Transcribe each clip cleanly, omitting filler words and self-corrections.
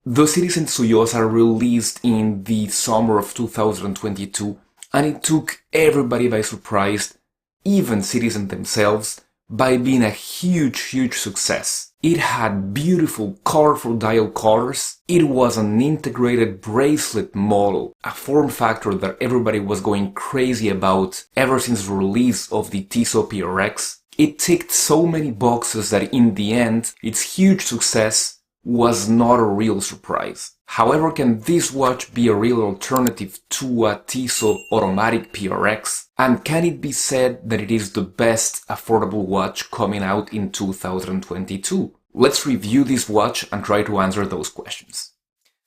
The Citizen Tsuyosa released in the summer of 2022, and it took everybody by surprise, even Citizen themselves, by being a huge success. It had beautiful, colorful dial colors. It was an integrated bracelet model, a form factor that everybody was going crazy about ever since the release of the Tissot PRX. It ticked so many boxes that in the end, its huge success was not a real surprise. However, can this watch be a real alternative to a Tissot Automatic PRX? And can it be said that it is the best affordable watch coming out in 2022? Let's review this watch and try to answer those questions.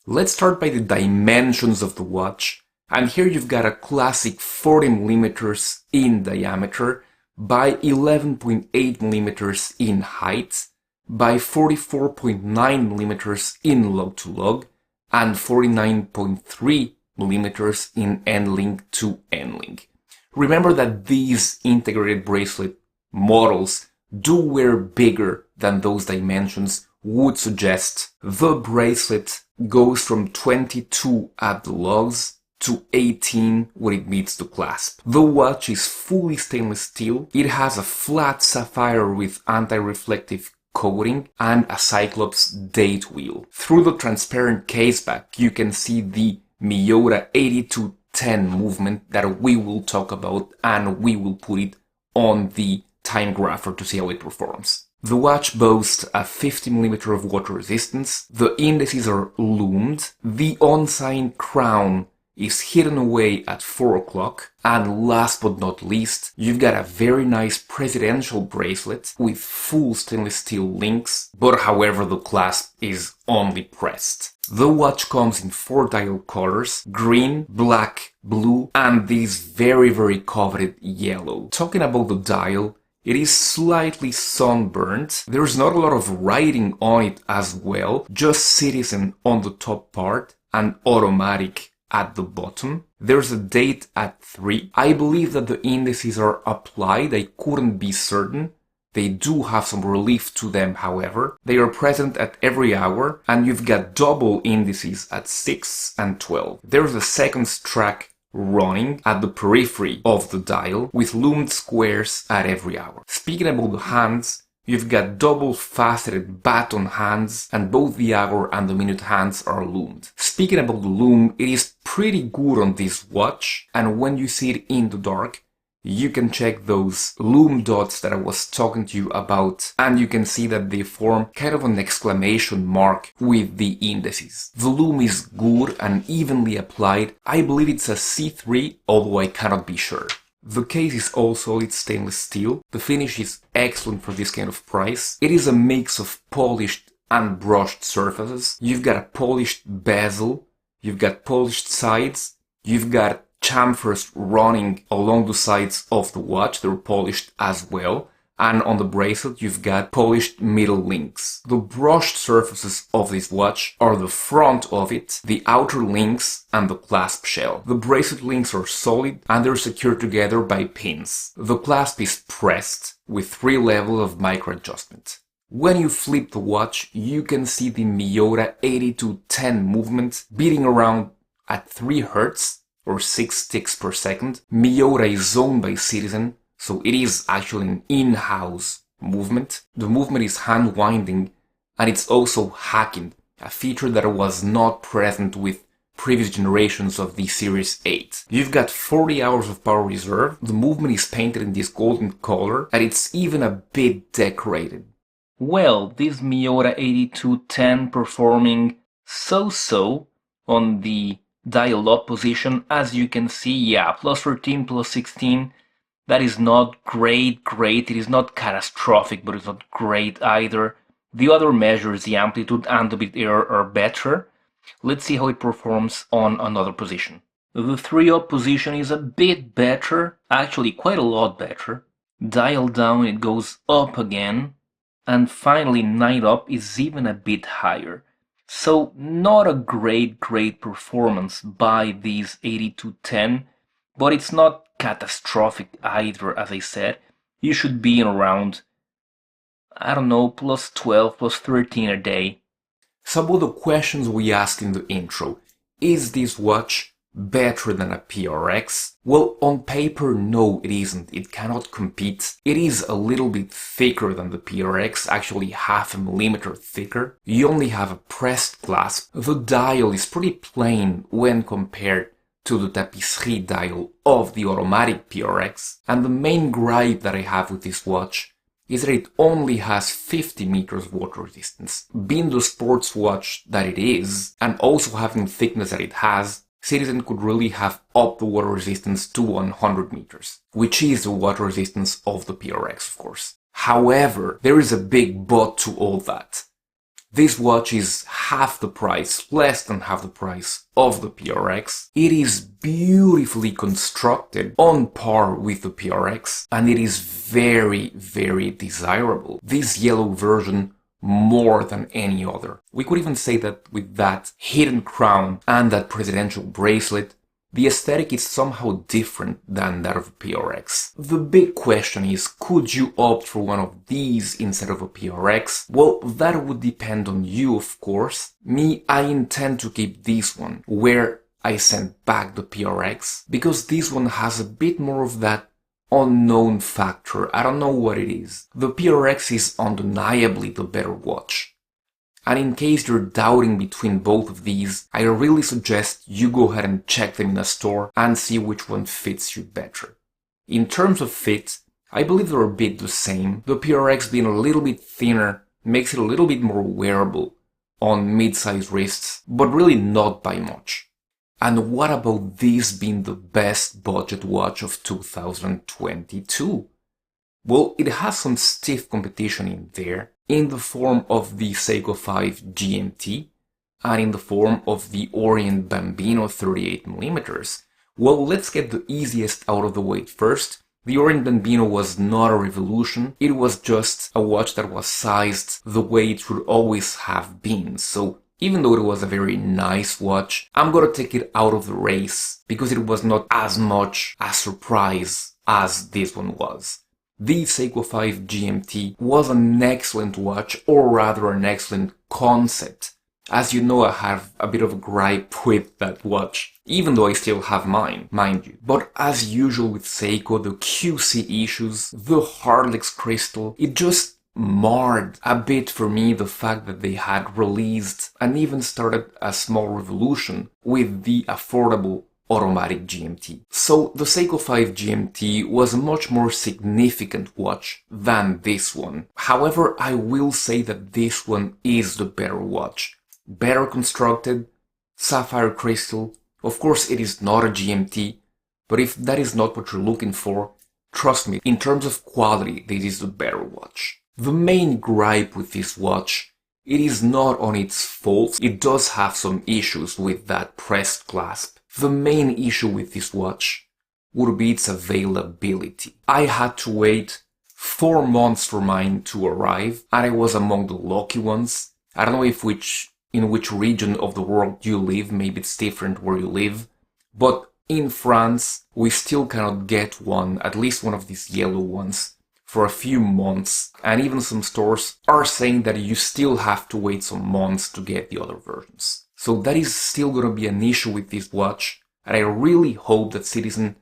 Let's start by the dimensions of the watch. And here you've got a classic 40mm in diameter by 11.8mm in height, by 44.9mm in lug-to-lug, and 49.3mm in end-link to end-link. Remember that these integrated bracelet models do wear bigger than those dimensions would suggest. The bracelet goes from 22 at the lugs to 18 when it meets the clasp. The watch is fully stainless steel. It has a flat sapphire with anti-reflective coating and a Cyclops date wheel. Through the transparent caseback, you can see the Miyota 8210 movement that we will talk about, and we will put it on the time grapher to see how it performs. The watch boasts a 50mm of water resistance, the indices are lumed, the on-sign crown is hidden away at 4 o'clock, and last but not least, you've got a very nice presidential bracelet with full stainless steel links, but however the clasp is only pressed. The watch comes in 4 dial colors: green, black, blue, and this very coveted yellow. Talking about the dial, it is slightly sunburned. There's not a lot of writing on it as well, just Citizen on the top part and Automatic at the bottom. There's a date at 3. I believe that the indices are applied. I couldn't be certain. They do have some relief to them, however. They are present at every hour, and you've got double indices at 6 and 12. There's a seconds track running at the periphery of the dial with loomed squares at every hour. Speaking about the hands, you've got double faceted baton hands, and both the hour and the minute hands are loomed. Speaking about the loom, it is pretty good on this watch, and when you see it in the dark, you can check those loom dots that I was talking to you about, and you can see that they form kind of an exclamation mark with the indices. The loom is good and evenly applied. I believe it's a C3, although I cannot be sure. The case is all solid stainless steel. The finish is excellent for this kind of price. It is a mix of polished and brushed surfaces. You've got a polished bezel, you've got polished sides, you've got chamfers running along the sides of the watch. They're polished as well. And on the bracelet, you've got polished middle links. The brushed surfaces of this watch are the front of it, the outer links, and the clasp shell. The bracelet links are solid and they're secured together by pins. The clasp is pressed with 3 levels of micro adjustment. When you flip the watch, you can see the Miyota 8210 movement beating around at 3 Hz or 6 ticks per second. Miyota is owned by Citizen, so it is actually an in-house movement. The movement is hand-winding, and it's also hacking, a feature that was not present with previous generations of the Series 8. You've got 40 hours of power reserve, the movement is painted in this golden color, and it's even a bit decorated. Well, this Miyota 8210 performing so-so on the dial up position. As you can see, yeah, plus 13, plus 16. That is not great. It is not catastrophic, but it's not great either. The other measures, the amplitude and the bit error, are better. Let's see how it performs on another position. The 3-up position is a bit better, actually quite a lot better. Dial down, it goes up again. And finally, 9-up is even a bit higher. So not a great performance by these 8210, but it's not catastrophic either. As I said, you should be in around, I don't know, plus 12, plus 13 a day. Some of the questions we asked in the intro. Is this watch better than a PRX? Well, on paper, no, it isn't. It cannot compete. It is a little bit thicker than the PRX, actually half a millimeter thicker. You only have a pressed clasp. The dial is pretty plain when compared to the tapisserie dial of the automatic PRX. And the main gripe that I have with this watch is that it only has 50 meters water resistance. Being the sports watch that it is, and also having the thickness that it has, Citizen could really have upped the water resistance to 100 meters, which is the water resistance of the PRX, of course. However, there is a big but to all that. This watch is half the price, less than half the price of the PRX. It is beautifully constructed, on par with the PRX, and it is very, very desirable. This yellow version more than any other. We could even say that with that hidden crown and that presidential bracelet, the aesthetic is somehow different than that of a PRX. The big question is, could you opt for one of these instead of a PRX? Well, that would depend on you, of course. Me, I intend to keep this one, where I sent back the PRX, because this one has a bit more of that unknown factor. I don't know what it is. The PRX is undeniably the better watch. And in case you're doubting between both of these, I really suggest you go ahead and check them in a store and see which one fits you better. In terms of fit, I believe they're a bit the same. The PRX being a little bit thinner makes it a little bit more wearable on mid-sized wrists, but really not by much. And what about this being the best budget watch of 2022? Well, it has some stiff competition in there, in the form of the Seiko 5 GMT, and in the form of the Orient Bambino 38mm. Well, let's get the easiest out of the way first. The Orient Bambino was not a revolution, it was just a watch that was sized the way it should always have been. So even though it was a very nice watch, I'm gonna take it out of the race, because it was not as much a surprise as this one was. The Seiko 5 GMT was an excellent watch, or rather an excellent concept. As you know, I have a bit of a gripe with that watch, even though I still have mine, mind you. But as usual with Seiko, the QC issues, the Horologique crystal, it just marred a bit for me the fact that they had released and even started a small revolution with the affordable automatic GMT. So the Seiko 5 GMT was a much more significant watch than this one. However, I will say that this one is the better watch. Better constructed, sapphire crystal. Of course, it is not a GMT, but if that is not what you're looking for, trust me, in terms of quality, this is the better watch. The main gripe with this watch, it is not on its faults. It does have some issues with that pressed clasp. The main issue with this watch would be its availability. I had to wait 4 months for mine to arrive, and I was among the lucky ones. I don't know in which region of the world you live, maybe it's different where you live, but in France, we still cannot get one, at least one of these yellow ones, for a few months, and even some stores are saying that you still have to wait some months to get the other versions. So that is still gonna be an issue with this watch, and I really hope that Citizen,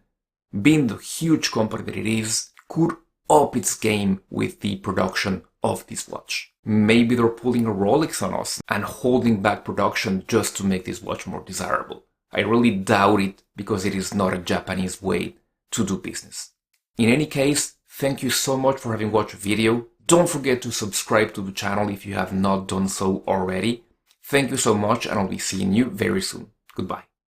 being the huge company that it is, could up its game with the production of this watch. Maybe they're pulling a Rolex on us and holding back production just to make this watch more desirable. I really doubt it, because it is not a Japanese way to do business. In any case, thank you so much for having watched the video. Don't forget to subscribe to the channel if you have not done so already. Thank you so much, and I'll be seeing you very soon. Goodbye.